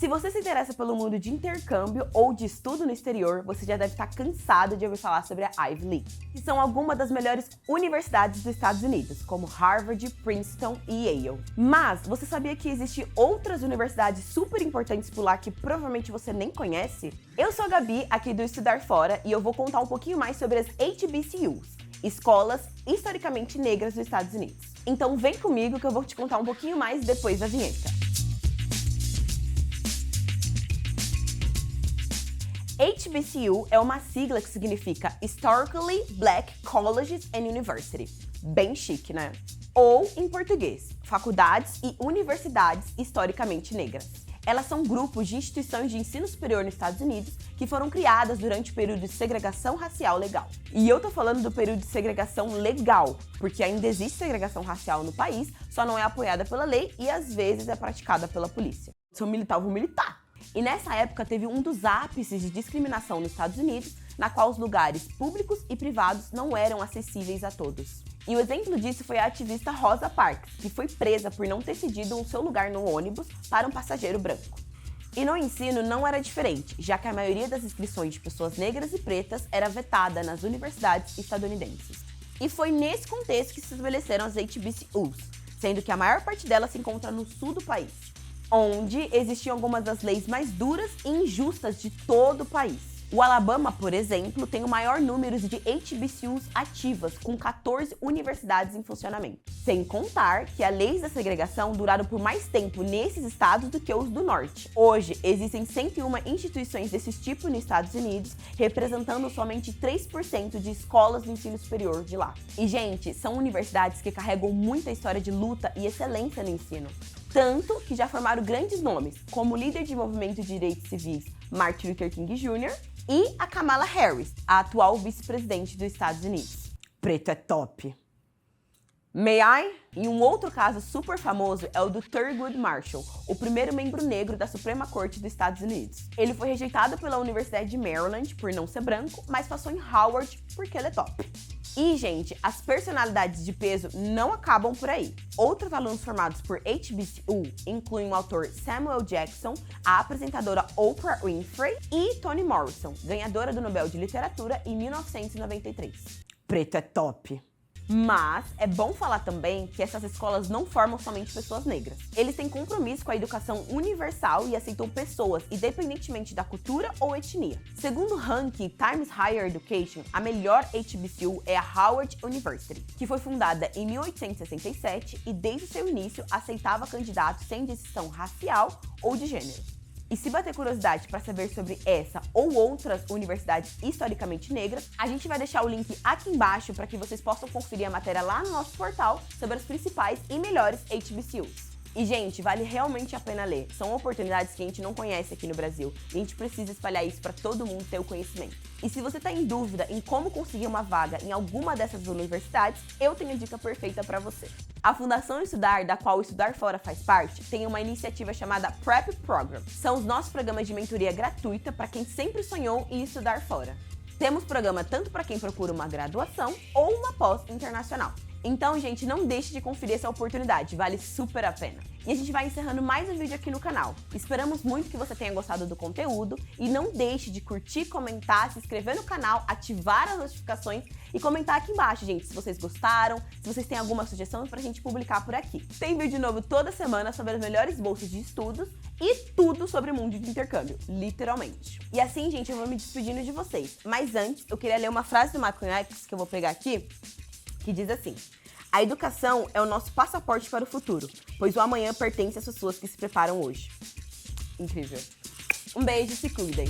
Se você se interessa pelo mundo de intercâmbio ou de estudo no exterior, você já deve estar cansado de ouvir falar sobre a Ivy League, que são algumas das melhores universidades dos Estados Unidos, como Harvard, Princeton e Yale. Mas você sabia que existem outras universidades super importantes por lá que provavelmente você nem conhece? Eu sou a Gabi, aqui do Estudar Fora, e eu vou contar um pouquinho mais sobre as HBCUs, escolas historicamente negras dos Estados Unidos. Então vem comigo que eu vou te contar um pouquinho mais depois da vinheta. HBCU é uma sigla que significa Historically Black Colleges and University. Bem chique, né? Ou, em português, faculdades e universidades historicamente negras. Elas são grupos de instituições de ensino superior nos Estados Unidos que foram criadas durante o período de segregação racial legal. E eu tô falando do período de segregação legal, porque ainda existe segregação racial no país, só não é apoiada pela lei e às vezes é praticada pela polícia. Se eu militar, eu vou militar. E nessa época teve um dos ápices de discriminação nos Estados Unidos, na qual os lugares públicos e privados não eram acessíveis a todos. E o exemplo disso foi a ativista Rosa Parks, que foi presa por não ter cedido o seu lugar no ônibus para um passageiro branco. E no ensino não era diferente, já que a maioria das inscrições de pessoas negras e pretas era vetada nas universidades estadunidenses. E foi nesse contexto que se estabeleceram as HBCUs, sendo que a maior parte delas se encontra no sul do país, onde existiam algumas das leis mais duras e injustas de todo o país. O Alabama, por exemplo, tem o maior número de HBCUs ativas, com 14 universidades em funcionamento. Sem contar que as leis da segregação duraram por mais tempo nesses estados do que os do norte. Hoje, existem 101 instituições desse tipo nos Estados Unidos, representando somente 3% de escolas de ensino superior de lá. E, gente, são universidades que carregam muita história de luta e excelência no ensino. Tanto que já formaram grandes nomes, como o líder de movimento de direitos civis Martin Luther King Jr. e a Kamala Harris, a atual vice-presidente dos Estados Unidos. Preto é top. May I? E um outro caso super famoso é o do Thurgood Marshall, o primeiro membro negro da Suprema Corte dos Estados Unidos. Ele foi rejeitado pela Universidade de Maryland por não ser branco, mas passou em Howard porque ele é top. E, gente, as personalidades de peso não acabam por aí. Outros alunos formados por HBCU incluem o autor Samuel Jackson, a apresentadora Oprah Winfrey e Toni Morrison, ganhadora do Nobel de Literatura em 1993. Preto é top! Mas é bom falar também que essas escolas não formam somente pessoas negras. Eles têm compromisso com a educação universal e aceitam pessoas, independentemente da cultura ou etnia. Segundo o ranking Times Higher Education, a melhor HBCU é a Howard University, que foi fundada em 1867 e desde o seu início aceitava candidatos sem distinção racial ou de gênero. E se bater curiosidade para saber sobre essa ou outras universidades historicamente negras, a gente vai deixar o link aqui embaixo para que vocês possam conferir a matéria lá no nosso portal sobre as principais e melhores HBCUs. E, gente, vale realmente a pena ler. São oportunidades que a gente não conhece aqui no Brasil e a gente precisa espalhar isso para todo mundo ter o conhecimento. E se você está em dúvida em como conseguir uma vaga em alguma dessas universidades, eu tenho a dica perfeita para você. A Fundação Estudar, da qual o Estudar Fora faz parte, tem uma iniciativa chamada Prep Program. São os nossos programas de mentoria gratuita para quem sempre sonhou em estudar fora. Temos programa tanto para quem procura uma graduação ou uma pós internacional. Então, gente, não deixe de conferir essa oportunidade, vale super a pena. E a gente vai encerrando mais um vídeo aqui no canal. Esperamos muito que você tenha gostado do conteúdo e não deixe de curtir, comentar, se inscrever no canal, ativar as notificações e comentar aqui embaixo, gente, se vocês gostaram, se vocês têm alguma sugestão pra gente publicar por aqui. Tem vídeo novo toda semana sobre as melhores bolsas de estudos e tudo sobre o mundo de intercâmbio, literalmente. E assim, gente, eu vou me despedindo de vocês. Mas antes, eu queria ler uma frase do Malcolm X que eu vou pegar aqui, que diz assim: a educação é o nosso passaporte para o futuro, pois o amanhã pertence às pessoas que se preparam hoje. Incrível. Um beijo e se cuidem.